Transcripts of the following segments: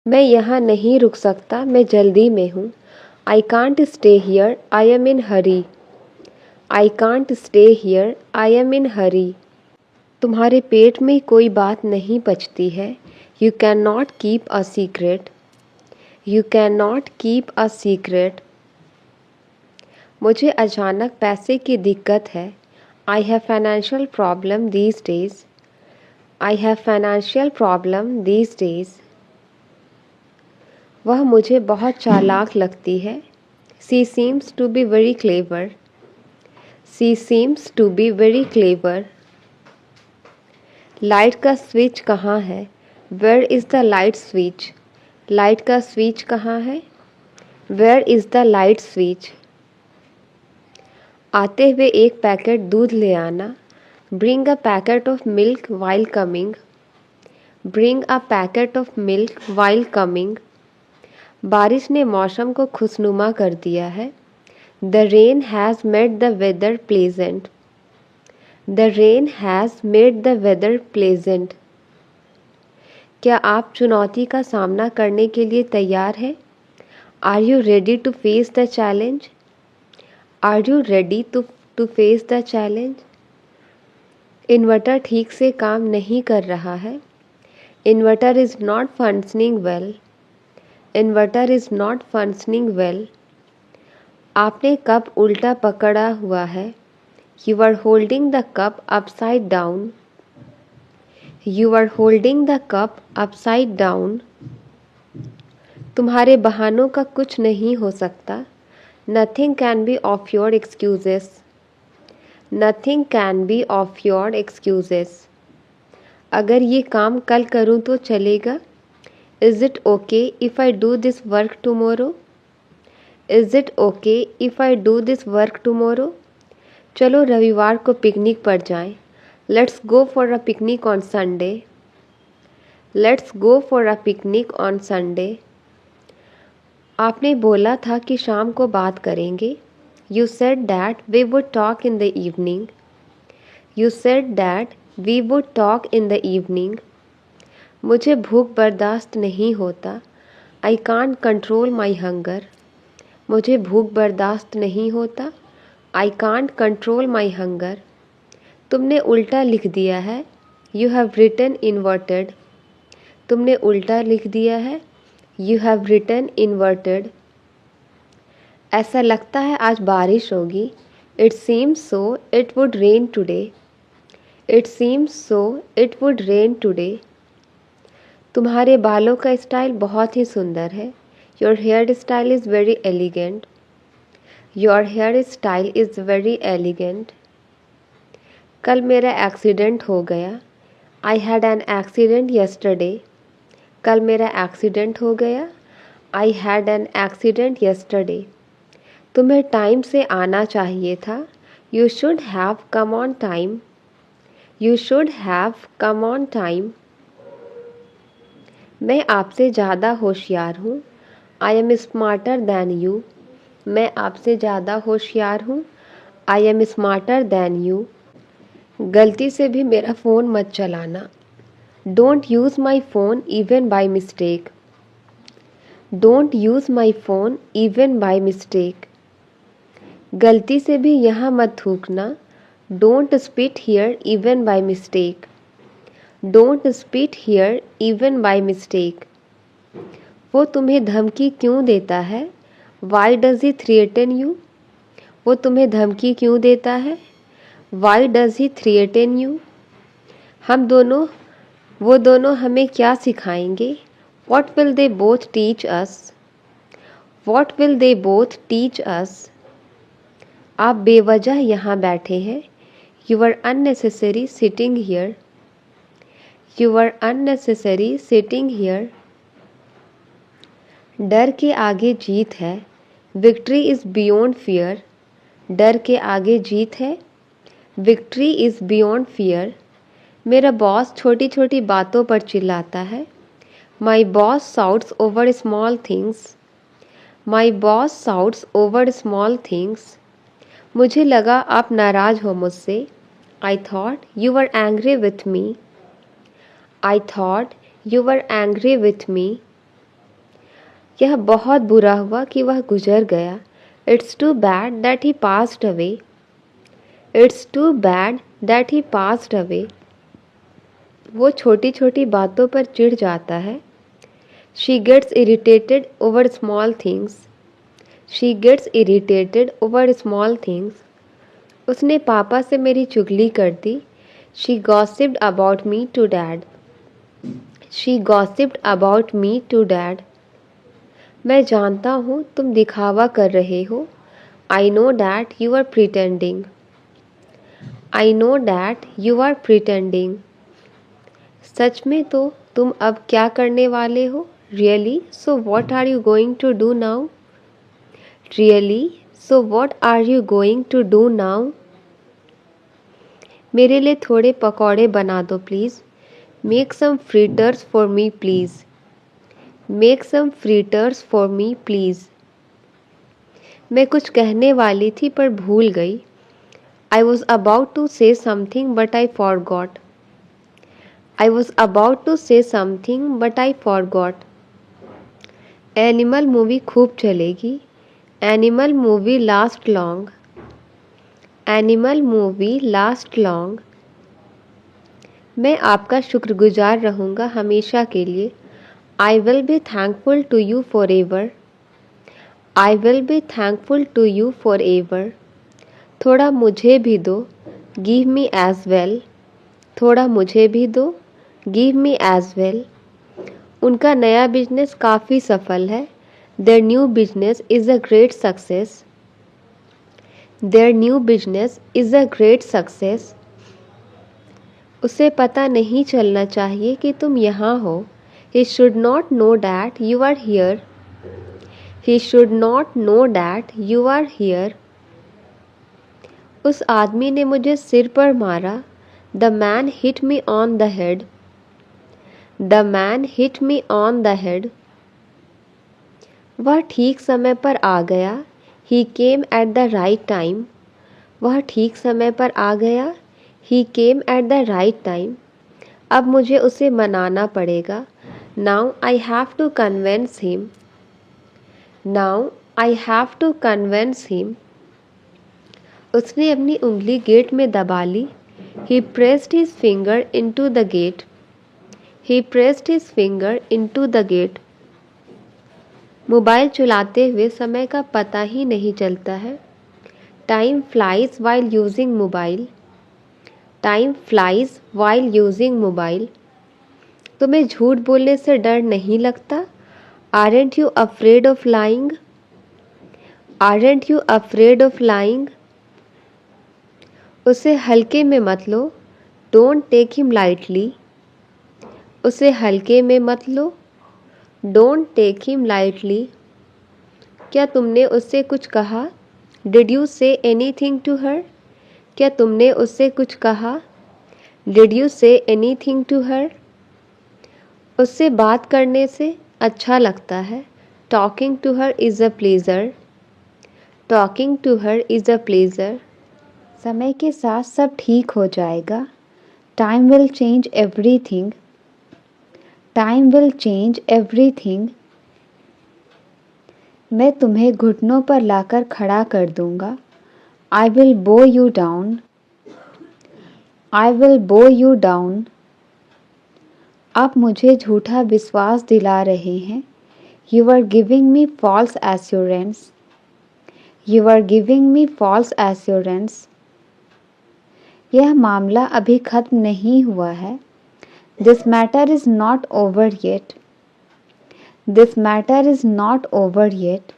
मैं यहाँ नहीं रुक सकता, मैं जल्दी में हूँ। I can't stay here, I am in hurry. I can't stay here, I am in hurry. तुम्हारे पेट में कोई बात नहीं पचती है। You can not keep a secret. You can not keep a secret. मुझे अचानक पैसे की दिक्कत है। I have financial problem these days. I have financial problem these days. वह मुझे बहुत चालाक लगती है। She seems to be very clever. C seems to be very clever. Light का स्विच कहाँ है? Where is the light switch? Light का स्विच कहाँ है? Where is the light switch? आते हुए एक पैकेट दूध ले आना। Bring a packet of milk while coming. Bring a packet of milk while coming. बारिश ने मौसम को खुशनुमा कर दिया है। The rain has made the weather pleasant. The rain has made the weather pleasant. क्या आप चुनौती का सामना करने के लिए तैयार हैं? Are you ready to face the challenge? Are you ready to face the challenge? Inverter ठीक से काम नहीं कर रहा है। Inverter is not functioning well. Inverter is not functioning well. आपने कप उल्टा पकड़ा हुआ है। You are holding the cup upside down. You are holding the cup upside down. तुम्हारे बहानों का कुछ नहीं हो सकता। Nothing can be of your excuses. Nothing can be of your excuses. अगर ये काम कल करूँ तो चलेगा? Is it okay if I do this work tomorrow? Is it okay if I do this work tomorrow? चलो रविवार को पिकनिक पर जाएं। Let's go for a picnic on Sunday. Let's go for a picnic on Sunday. आपने बोला था कि शाम को बात करेंगे। You said that we would talk in the evening. You said that we would talk in the evening. मुझे भूख बर्दाश्त नहीं होता। I can't control my hunger. मुझे भूख बर्दाश्त नहीं होता। I can't control my hunger. तुमने उल्टा लिख दिया है। You have written inverted. तुमने उल्टा लिख दिया है। You have written inverted. ऐसा लगता है आज बारिश होगी। It seems so it would rain today. It seems so it would rain today. तुम्हारे बालों का स्टाइल बहुत ही सुंदर है। Your hair style is very elegant. Your hair style is very elegant. कल मेरा एक्सीडेंट हो गया। I had an accident yesterday. कल मेरा एक्सीडेंट हो गया। I had an accident yesterday. तुम्हें टाइम से आना चाहिए था। You should have come on time. You should have come on time. मैं आपसे ज़्यादा होशियार हूँ। I am smarter than you. मैं आपसे ज़्यादा होशियार हूँ। I am smarter than you. गलती से भी मेरा फ़ोन मत चलाना। Don't use my phone even by mistake. Don't use my phone even by mistake. गलती से भी यहाँ मत थूकना। Don't spit here even by mistake. Don't spit here even by mistake. वो तुम्हें धमकी क्यों देता है? Why does he threaten you? वो तुम्हें धमकी क्यों देता है? Why does he threaten you? वो दोनों हमें क्या सिखाएंगे? What will they both teach us? What will they both teach us? आप बेवजह यहाँ बैठे हैं। You are unnecessary sitting here. You are unnecessary sitting here. डर के आगे जीत है। Victory is beyond fear. डर के आगे जीत है। Victory is beyond fear. मेरा बॉस छोटी छोटी बातों पर चिल्लाता है। My boss shouts over small things. My boss shouts over small things. मुझे लगा आप नाराज़ हो मुझसे। I thought you were angry with me. I thought you were angry with me. यह बहुत बुरा हुआ कि वह गुजर गया। It's too bad that he passed away. It's too bad that he passed away. वो छोटी छोटी बातों पर चिढ़ जाता है। She gets irritated over small things. She gets irritated over small things. उसने पापा से मेरी चुगली कर दी। She gossiped about me to dad. She gossiped about me to dad. मैं जानता हूँ तुम दिखावा कर रहे हो। I know that you are pretending. I know that you are pretending. सच में तो तुम अब क्या करने वाले हो? Really so what are you going to do now? Really so what are you going to do now? मेरे लिए थोड़े पकौड़े बना दो please. Make some fritters for me please. Make some fritters for me please. मैं कुछ कहने वाली थी पर भूल गई। I was about to say something but I forgot. I was about to say something but I forgot. Animal movie खूब चलेगी। Animal movie last long. Animal movie last long. मैं आपका शुक्रगुजार रहूँगा हमेशा के लिए। I will be thankful to you forever. I will be thankful to you forever. थोड़ा मुझे भी दो। Give me as well. थोड़ा मुझे भी दो। Give me as well. उनका नया बिजनेस काफ़ी सफल है। Their new business is a great success. There new business is a great success. उसे पता नहीं चलना चाहिए कि तुम यहाँ हो। He should not know that you are here. He should not know that you are here. उस आदमी ने मुझे सिर पर मारा। The man hit me on the head. The man hit me on the head. वह ठीक समय पर आ गया। He came at the right time. वह ठीक समय पर आ गया। He came at the right time. अब मुझे उसे मनाना पड़ेगा। Now I have to convince him. Now I have to convince him. उसने अपनी उंगली गेट में दबा ली। He pressed his finger into the gate. He pressed his finger into the gate. Mobile चलाते हुए समय का पता ही नहीं चलता है। Time flies while using mobile. Time flies while using mobile. तुम्हें झूठ बोलने से डर नहीं लगता? Aren't you afraid of lying? Aren't you afraid of lying? उसे हल्के में मत लो। Don't take him lightly. उसे हल्के में मत लो। Don't take him lightly. क्या तुमने उससे कुछ कहा? Did you say anything to her? क्या तुमने उससे कुछ कहा? Did you say anything to her? उससे बात करने से अच्छा लगता है। Talking to her is a pleasure. Talking to her is a pleasure. समय के साथ सब ठीक हो जाएगा। Time will change everything. Time will change everything. मैं तुम्हें घुटनों पर लाकर खड़ा कर दूंगा। I will bow you down. I will bow you down. आप मुझे झूठा विश्वास दिला रहे हैं। You are giving me false assurance. You are giving me false assurance. यह मामला अभी खत्म नहीं हुआ है। This matter is not over yet. This matter is not over yet.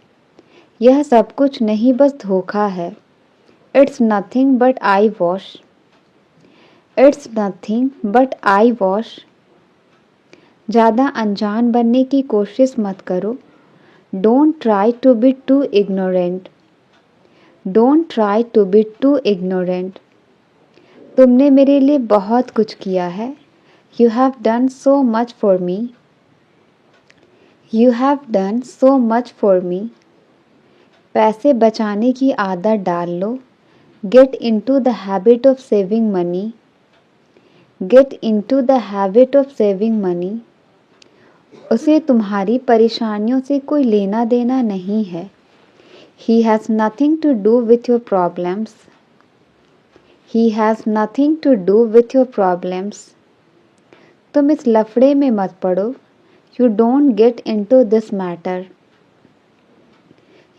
यह सब कुछ नहीं बस धोखा है। It's nothing but eyewash. It's nothing but eyewash. ज़्यादा अनजान बनने की कोशिश मत करो। Don't try to be too ignorant. Don't try to be too ignorant. तुमने मेरे लिए बहुत कुछ किया है। You have done so much for me. You have done so much for me. पैसे बचाने की आदत डाल लो। Get into the habit of saving money. Get into the habit of saving money. उसे तुम्हारी परेशानियों से कोई लेना देना नहीं है। He has nothing to do with your problems. He has nothing to do with your problems. तुम इस लफड़े में मत पड़ो। You don't get into this matter.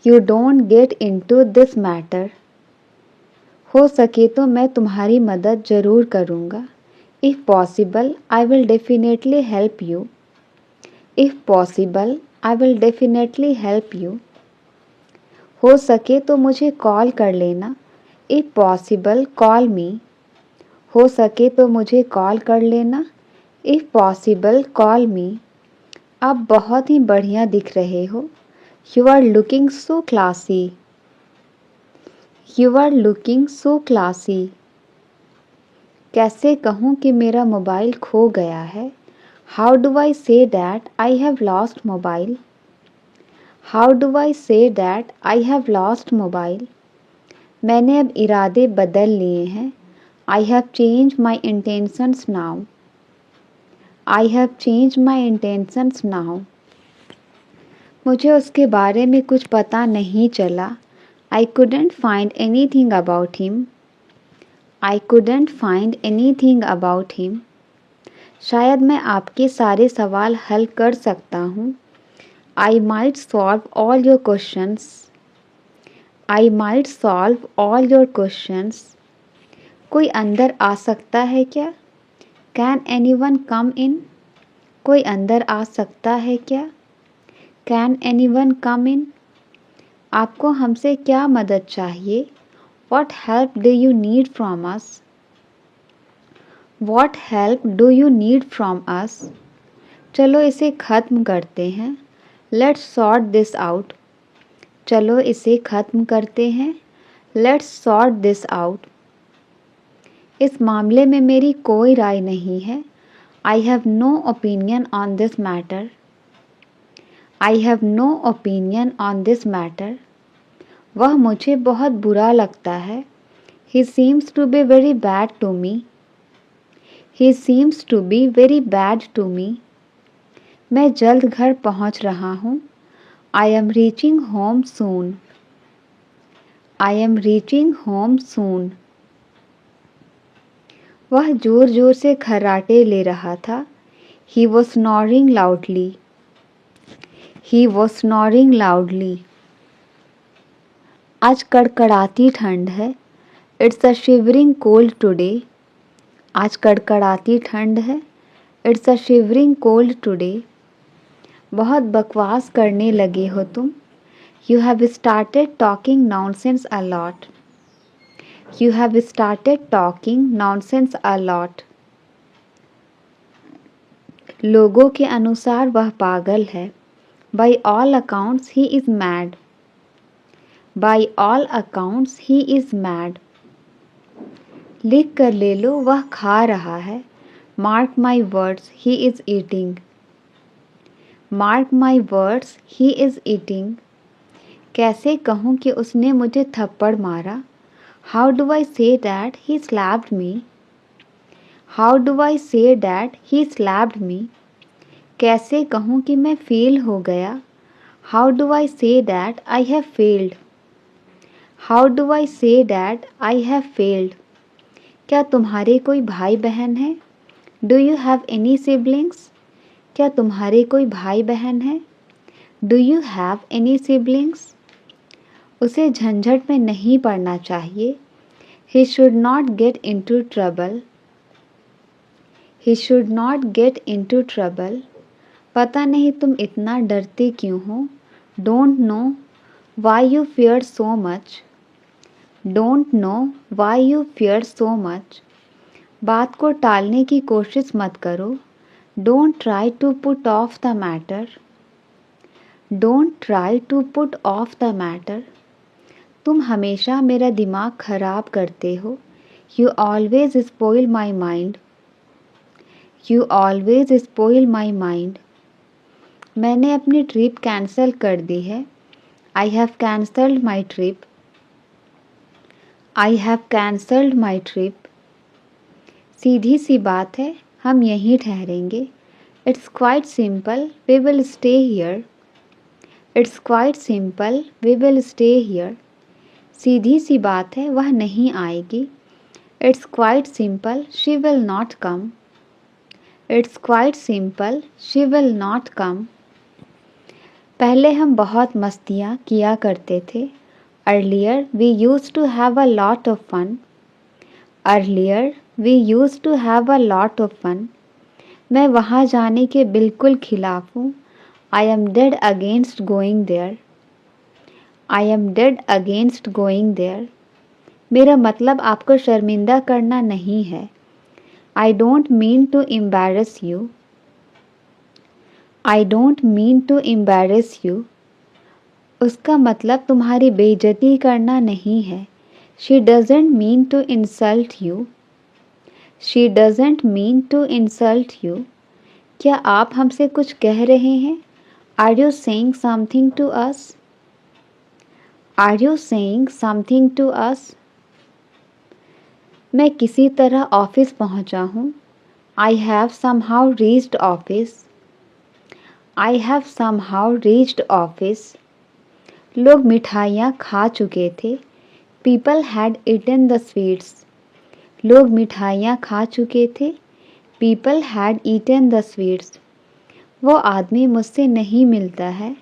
You don't get into this matter. हो सके तो मैं तुम्हारी मदद ज़रूर करूँगा। If possible, I will definitely help you. If possible, I will definitely help you. हो सके तो मुझे कॉल कर लेना। If possible, call me. हो सके तो मुझे कॉल कर लेना। If possible, call me. आप बहुत ही बढ़िया दिख रहे हो। You are looking so classy. You are looking so classy. कैसे कहूँ कि मेरा मोबाइल खो गया है? How do I say that I have lost mobile? How do I say that I have lost mobile? मैंने अब इरादे बदल लिए हैं। I have changed my intentions now. I have changed my intentions now. मुझे उसके बारे में कुछ पता नहीं चला। I couldn't find anything about him. I couldn't find anything about him. शायद मैं आपके सारे सवाल हल कर सकता हूँ। I might solve all your questions. I might solve all your questions. कोई अंदर आ सकता है क्या? Can anyone come in? कोई अंदर आ सकता है क्या? Can anyone come in? आपको हमसे क्या मदद चाहिए? What help do you need from us? What help do you need from us? चलो इसे ख़त्म करते हैं। Let's sort this out. चलो इसे ख़त्म करते हैं। Let's sort this out. इस मामले में मेरी कोई राय नहीं है। I have no opinion on this matter. I have no opinion on this matter. वह मुझे बहुत बुरा लगता है। He seems to be very bad to me. He seems to be very bad to me. मैं जल्द घर पहुंच रहा हूँ। I am reaching home soon. I am reaching home soon. वह जोर जोर से खर्राटे ले रहा था। He was snoring loudly. He was snoring loudly. आज कड़कड़ाती ठंड है। It's a shivering cold today. आज कड़कड़ाती ठंड है। It's a shivering cold today. बहुत बकवास करने लगे हो तुम। You have started talking nonsense a lot. You have started talking nonsense a lot. लोगों के अनुसार वह पागल है। By all accounts he is mad. By all accounts he is mad. लिख कर ले लो वह खा रहा है। Mark my words, he is eating. Mark my words, he is eating. कैसे कहूँ कि उसने मुझे थप्पड़ मारा? How do I say that he slapped me? How do I say that he slapped me? कैसे कहूँ कि मैं फेल हो गया? How do I say that I have failed? How do I say that I have failed? क्या तुम्हारे कोई भाई बहन है? Do you have any siblings? क्या तुम्हारे कोई भाई बहन है? Do you have any siblings? उसे झंझट में नहीं पड़ना चाहिए। He should not get into trouble. He should not get into trouble. पता नहीं तुम इतना डरते क्यों हो? Don't know why you fear so much. Don't know why you fear so much. बात को टालने की कोशिश मत करो। Don't try to put off the matter. Don't try to put off the matter. तुम हमेशा मेरा दिमाग खराब करते हो। You always spoil my mind. You always spoil my mind. मैंने अपनी ट्रिप कैंसिल कर दी है। I have cancelled my trip. I have cancelled my trip. सीधी सी बात है, हम यहीं ठहरेंगे। It's quite simple, we will stay here. It's quite simple, we will stay here. सीधी सी बात है, वह नहीं आएगी. It's quite simple, she will not come. It's quite simple, she will not come. पहले हम बहुत मस्तियाँ किया करते थे. Earlier we used to have a lot of fun. Earlier we used to have a lot of fun. मैं वहाँ जाने के बिल्कुल खिलाफ हूँ. I am dead against going there. I am dead against going there. मेरा मतलब आपको शर्मिंदा करना नहीं है. I don't mean to embarrass you. I don't mean to embarrass you. उसका मतलब तुम्हारी बेइज्जती करना नहीं है. She doesn't mean to insult you. She doesn't mean to insult you. क्या आप हमसे कुछ कह रहे हैं? Are you saying something to us? Are you saying something to us? मैं किसी तरह ऑफिस पहुंचा हूँ. I have somehow reached office. I have somehow reached office. लोग मिठाइयाँ खा चुके थे. People had eaten the sweets. लोग मिठाइयाँ खा चुके थे. People had eaten the sweets. वो आदमी मुझसे नहीं मिलता है.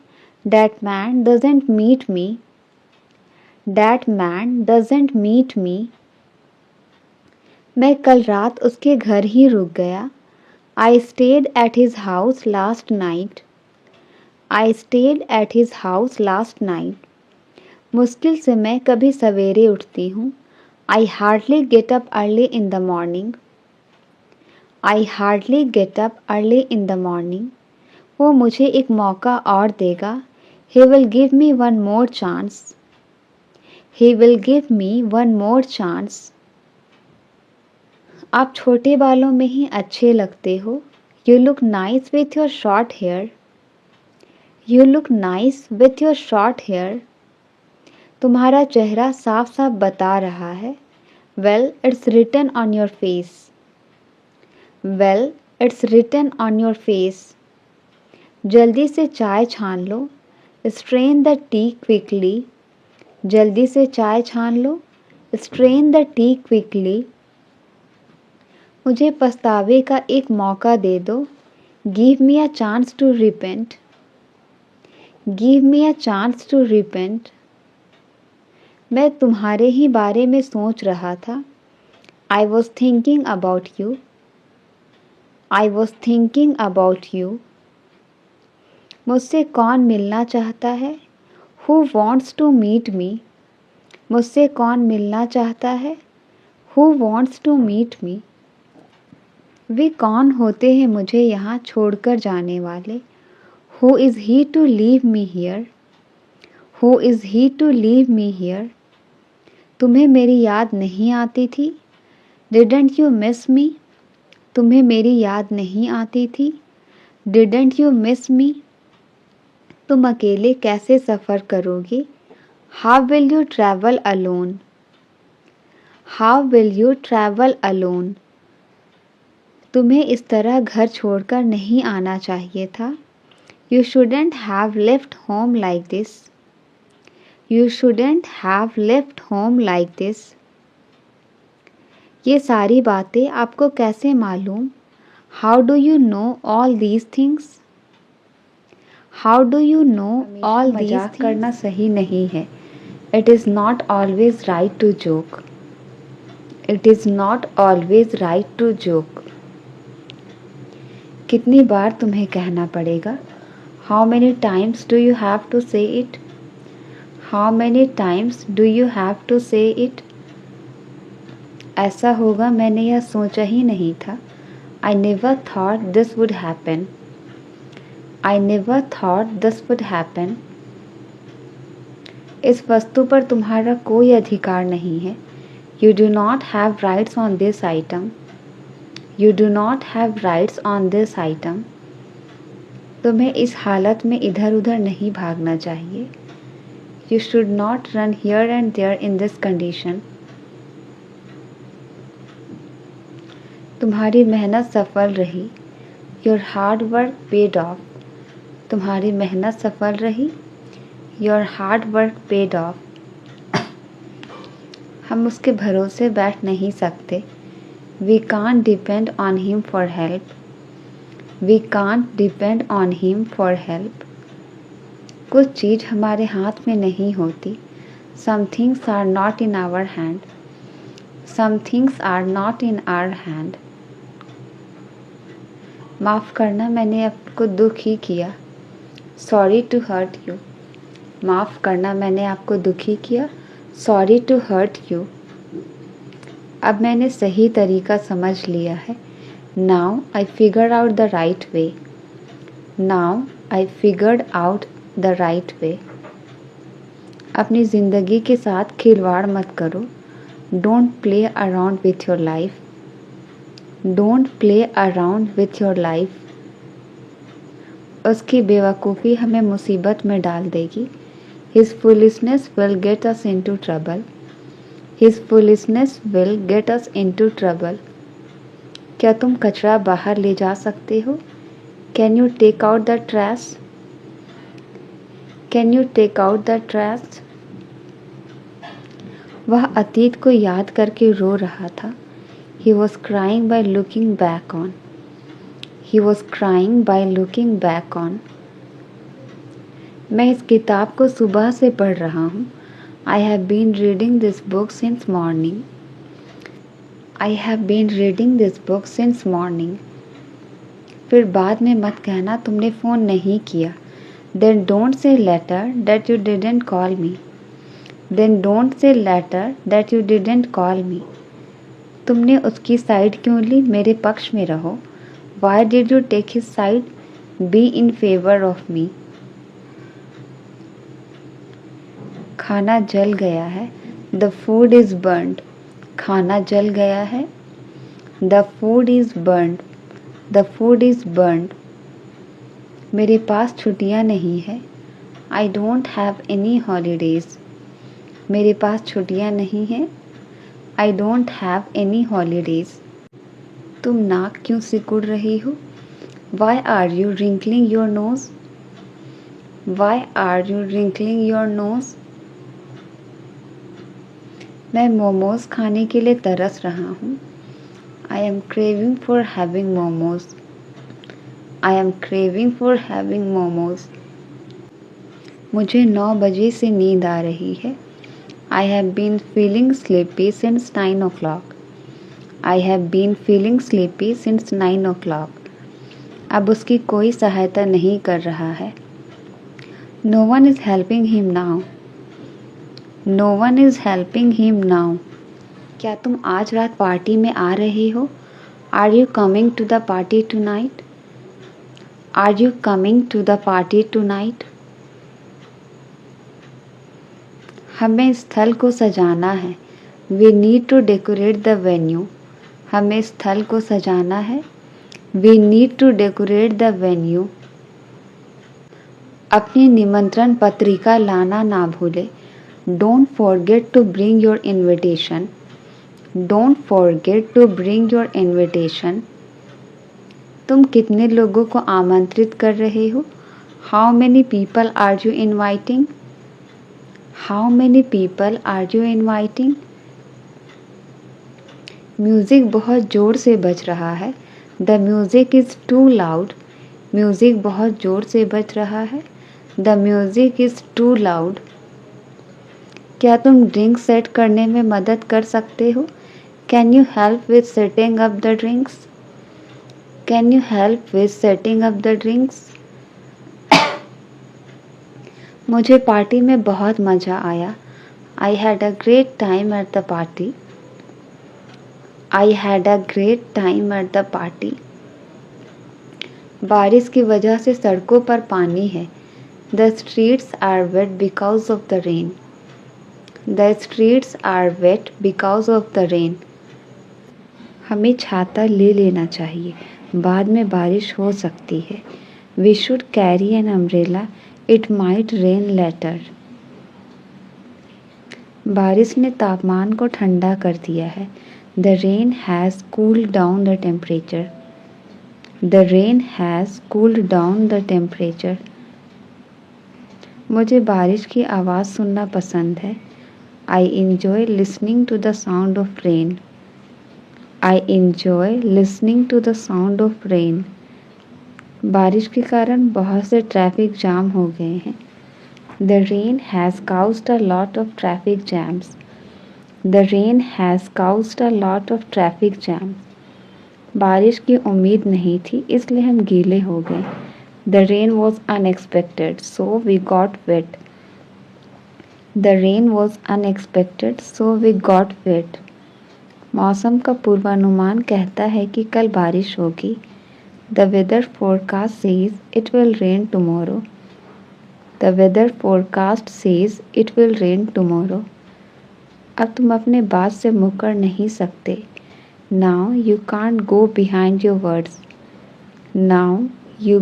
That man doesn't meet me. That man doesn't meet me. मैं कल रात उसके घर ही रुक गया. I stayed at his house last night. I stayed at his house last night. मुश्किल से मैं कभी सवेरे उठती हूँ. I hardly get up early in the morning. I hardly get up early in the morning. वो मुझे एक मौका और देगा. He will give me one more chance. He will give me one more chance. आप छोटे बालों में ही अच्छे लगते हो. You look nice with your short hair. You look nice with your short hair. तुम्हारा चेहरा साफ साफ बता रहा है. Well, it's written on your face. Well, it's written on your face. जल्दी से चाय छान लो. Strain the tea quickly. जल्दी से चाय छान लो. Strain the tea quickly. मुझे पछतावे का एक मौका दे दो. Give me a chance to repent. Give me a chance to repent. मैं तुम्हारे ही बारे में सोच रहा था. I was thinking about you. I was thinking about you. मुझसे कौन मिलना चाहता है? Who wants to meet me? मुझसे कौन मिलना चाहता है? Who wants to meet me? वे कौन होते हैं मुझे यहाँ छोड़कर जाने वाले? Who is he to leave me here? Who is he to leave me here? तुम्हें मेरी याद नहीं आती थी? Didn't you miss me? तुम्हें मेरी याद नहीं आती थी? Didn't you miss me? तुम अकेले कैसे सफ़र करोगे? How will you travel alone? How will you travel alone? तुम्हें इस तरह घर छोड़कर नहीं आना चाहिए था. You shouldn't have left home like this. You shouldn't have left home like this. ये सारी बातें आपको कैसे मालूम? How do you know all these things? How do you know all these things? मजाक करना सही नहीं है. It is not always right to joke. It is not always right to joke. कितनी बार तुम्हें कहना पड़ेगा? How many times do you have to say it? How many times do you have to say it? ऐसा होगा मैंने यह सोचा ही नहीं था. I never thought this would happen. I never thought this would happen. इस वस्तु पर तुम्हारा कोई अधिकार नहीं है. You do not have rights on this item. You do not have rights on this item. तुम्हें इस हालत में इधर उधर नहीं भागना चाहिए. You should not run here and there in this condition. तुम्हारी मेहनत सफल रही. Your hard work paid off, तुम्हारी मेहनत सफल रही। Your hard work paid off, हम उसके भरोसे बैठ नहीं सकते। We can't depend on him for help, we can't depend on him for help, कुछ चीज़ हमारे हाथ में नहीं होती। Some things are not in our hand, some things are not in our hand, माफ़ करना मैंने आपको दुख ही किया। सॉरी टू हर्ट यू, माफ़ करना मैंने आपको दुखी किया। सॉरी टू हर्ट यू, अब मैंने सही तरीका समझ लिया है। Now I figure out the right way, now I figured out the right way, अपनी ज़िंदगी के साथ खिलवाड़ मत करो। Don't play around with your life, don't play around with your life, उसकी बेवकूफ़ी हमें मुसीबत में डाल देगी। His foolishness will get us into trouble, His foolishness will get us into trouble, क्या तुम कचरा बाहर ले जा सकते हो? Can you take out the trash? Can you take out the trash? वह अतीत को याद करके रो रहा था। He was crying by looking back on, He was crying by looking back on, मैं इस किताब को सुबह से पढ़ रहा हूँ। I have been reading this book since morning, I have been reading this book since morning, फिर बाद में मत कहना तुमने फ़ोन नहीं किया। Then don't say later that you didn't call me, Then don't say later that you didn't call me, तुमने उसकी साइड क्यों ली, मेरे पक्ष में रहो। Why did you take his side? Be in favor of me, खाना जल गया है। The food is burnt, खाना जल गया है। The food is burnt, the food is burnt, मेरे पास छुट्टियाँ नहीं है। I don't have any holidays, मेरे पास छुट्टियाँ नहीं हैं। I don't have any holidays, तुम नाक क्यों सिकुड़ रही हो? Why are you wrinkling your nose? Why are you wrinkling your nose? मैं मोमोज खाने के लिए तरस रहा हूँ। I am craving for having momos, I am craving for having momos, मुझे 9 बजे से नींद आ रही है। I have been feeling sleepy since 9 o'clock, I have been feeling sleepy since 9 o'clock, अब उसकी कोई सहायता नहीं कर रहा है। No one is helping him now, No one is helping him now, क्या तुम आज रात पार्टी में आ रहे हो? Are you coming to the party tonight? Are you coming to the party tonight? हमें स्थल को सजाना है। We need to decorate the venue, हमें स्थल को सजाना है। We need to decorate the venue, अपनी निमंत्रण पत्रिका लाना ना भूले। Don't forget to bring your invitation, Don't forget to bring your invitation, तुम कितने लोगों को आमंत्रित कर रहे हो? How many people are you inviting? How many people are you inviting? Music बहुत ज़ोर से बज रहा है। The music is too loud, music बहुत ज़ोर से बज रहा है। The music is too loud, क्या तुम ड्रिंक सेट करने में मदद कर सकते हो? Can you help with setting up the drinks? Can you help with setting up the drinks? मुझे पार्टी में बहुत मज़ा आया। I had a great time at the party, I had a great time at the party, बारिश की वजह से सड़कों पर पानी है। The streets are wet because of the rain, The streets are wet because of the rain, हमें छाता ले लेना चाहिए, बाद में बारिश हो सकती है। We should carry an umbrella, it might rain later, बारिश ने तापमान को ठंडा कर दिया है। The rain has cooled down the temperature, The rain has cooled down the temperature. मुझे बारिश की आवाज़ सुनना पसंद है. I enjoy listening to the sound of rain. I enjoy listening to the sound of rain. बारिश के कारण बहुत से ट्रैफिक जाम हो गए हैं. The rain has caused a lot of traffic jams. The rain has caused a lot of traffic jams. बारिश की उम्मीद नहीं थी इसलिए हम गीले हो गए. The rain was unexpected, so we got wet. The rain was unexpected, so we got wet. मौसम का पूर्वानुमान कहता है कि कल बारिश होगी. The weather forecast says it will rain tomorrow. The weather forecast says it will rain tomorrow. अब तुम अपने बात से मुकर नहीं सकते. Now you can't go behind your words. Now you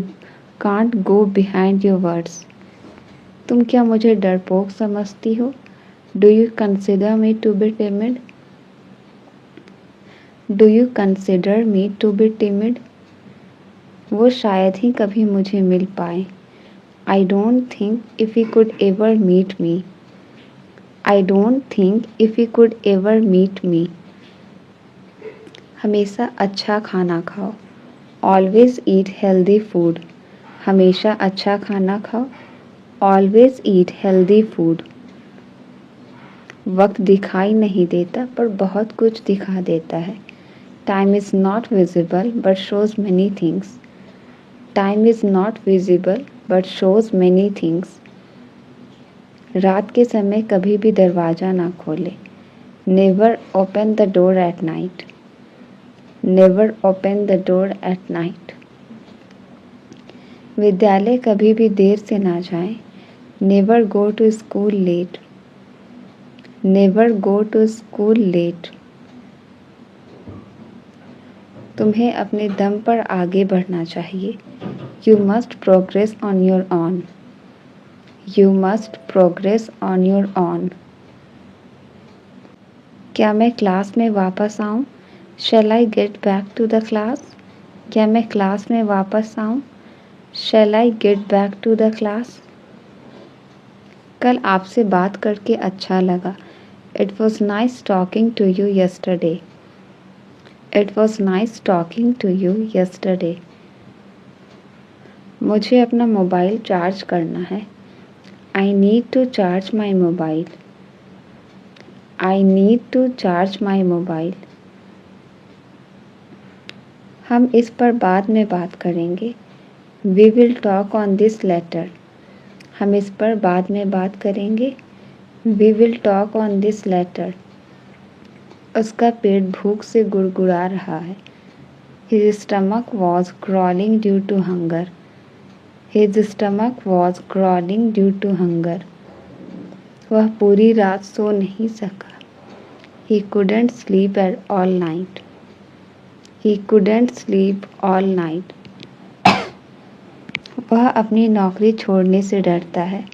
can't go behind your words. तुम क्या मुझे डरपोक समझती हो? Do you consider me to be timid? Do you consider me to be timid? वो शायद ही कभी मुझे मिल पाए. I don't think if he could ever meet me. I don't think if he could ever meet me. हमेशा अच्छा खाना खाओ. Always eat healthy food. हमेशा अच्छा खाना खाओ. Always eat healthy food. वक्त दिखाई नहीं देता पर बहुत कुछ दिखा देता है. Time is not visible but shows many things. Time is not visible but shows many things. रात के समय कभी भी दरवाज़ा ना खोले. Never open the door at night. Never open the door at night. विद्यालय कभी भी देर से ना जाएं. Never go to school late. Never go to school late. तुम्हें अपने दम पर आगे बढ़ना चाहिए. You must progress on your own. You must progress on your own. क्या मैं क्लास में वापस आऊं? Shall I get back to the class? क्या मैं क्लास में वापस आऊं? Shall I get back to the class? कल आपसे बात करके अच्छा लगा. It was nice talking to you yesterday. It was nice talking to you yesterday. मुझे अपना मोबाइल चार्ज करना है. I need to charge my mobile. I need to charge my mobile. हम इस पर बाद में बात करेंगे. We will talk on this later. हम इस पर बाद में बात करेंगे. We will talk on this later. उसका पेट भूख से गुड़गुड़ा रहा है. His stomach was growling due to hunger. His stomach was growling due to hunger. वह पूरी रात सो नहीं सका. He couldn't sleep all night. He couldn't sleep all night. वह अपनी नौकरी छोड़ने से डरता है.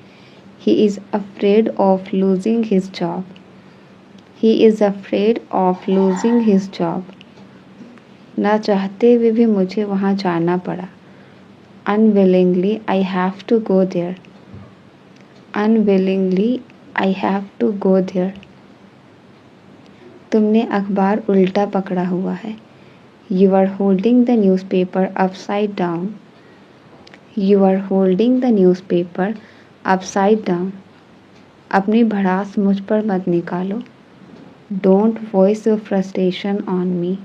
He is afraid of losing his job. He is afraid of losing his job. ना चाहते हुए भी मुझे वहाँ जाना पड़ा. Unwillingly I have to go there. Unwillingly I have to go there. तुमने अखबार उल्टा पकड़ा हुआ है. You are holding the newspaper upside down. You are holding the newspaper upside down. अपनी भड़ास मुझ पर मत निकालो. Don't voice your frustration on me.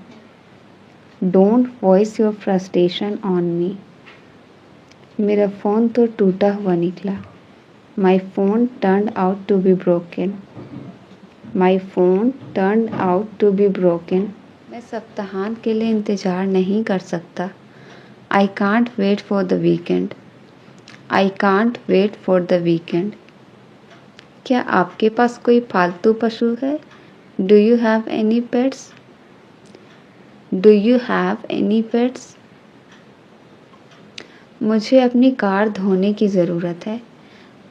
Don't voice your frustration on me. मेरा फ़ोन तो टूटा हुआ निकला. My phone turned out to be broken. My phone turned out to be broken. मैं सप्ताहांत के लिए इंतज़ार नहीं कर सकता. I can't wait for the weekend. I can't wait for the weekend. क्या आपके पास कोई पालतू पशु है? Do you have any pets? Do you have any pets? मुझे अपनी कार धोने की ज़रूरत है.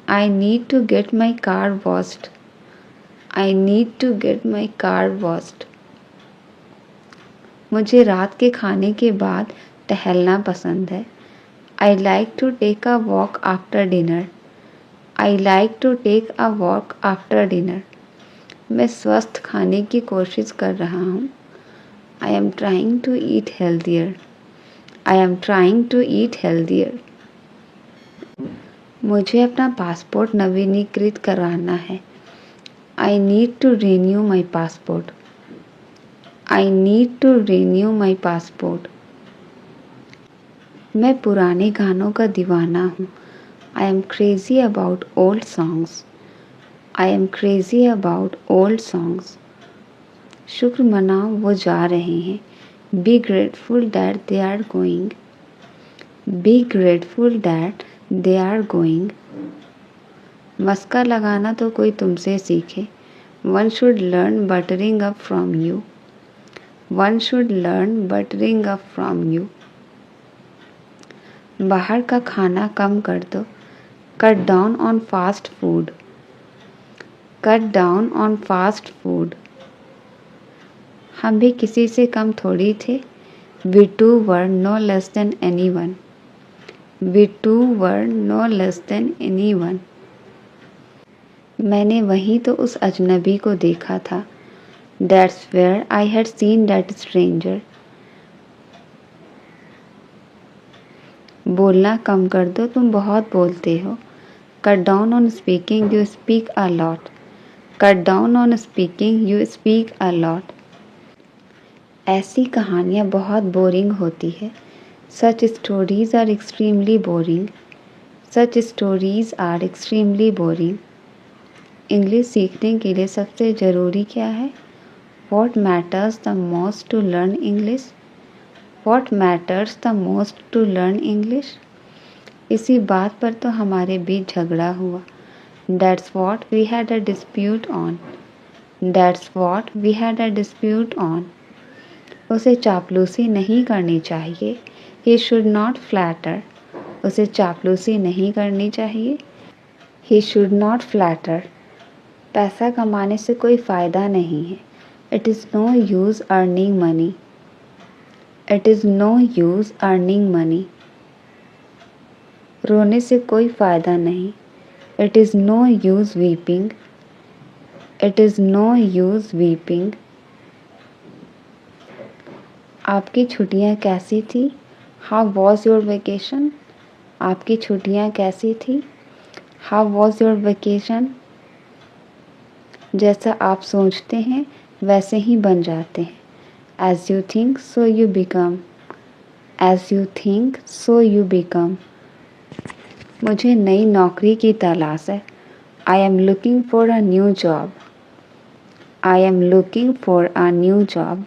I need to get my car washed. I need to get my car washed. मुझे रात के खाने के बाद टहलना पसंद है। I like to take a walk after dinner. I like to take a walk after dinner. मैं स्वस्थ खाने की कोशिश कर रहा हूँ। I am trying to eat healthier. I am trying to eat healthier. मुझे अपना पासपोर्ट नवीनीकृत कराना है। I need to renew my passport. I need to renew my passport. मैं पुराने गानों का दीवाना हूँ। I am crazy about old songs. I am crazy about old songs. शुक्र मनाओ वो जा रहे हैं। Be grateful that they are going. Be grateful that they are going. मस्का लगाना तो कोई तुमसे सीखे। One should learn buttering up from you. One should learn buttering up from you. बाहर का खाना कम कर दो। Cut down on fast food. Cut down on fast food. हम भी किसी से कम थोड़ी थे। We too were no less than anyone. We too were no less than anyone. मैंने वहीं तो उस अजनबी को देखा था। That's where I had seen that stranger. बोलना कम कर दो, तुम बहुत बोलते हो। Cut down on speaking, you speak a lot. Cut down on speaking, you speak a lot. ऐसी कहानियाँ बहुत बोरिंग होती है। Such stories are extremely boring. Such stories are extremely boring. English सीखने के लिए सबसे ज़रूरी क्या है? What matters the most to learn English? What matters the most to learn English? इसी बात पर तो हमारे बीच झगड़ा हुआ। That's what we had a dispute on. That's what we had a dispute on. उसे चापलूसी नहीं करनी चाहिए। He should not flatter. उसे चापलूसी नहीं करनी चाहिए। He should not flatter. पैसा कमाने से कोई फ़ायदा नहीं है। It is no use earning money. It is no use earning money. रोने से कोई फ़ायदा नहीं। It is no use weeping. It is no use weeping. आपकी छुट्टियाँ कैसी थी? How was your vacation? आपकी छुट्टियाँ कैसी थी? How was your vacation? जैसा आप सोचते हैं वैसे ही बन जाते हैं। As you think, so you become. As you think, so you become. मुझे नई नौकरी की तलाश है। I am looking for a new job. I am looking for a new job.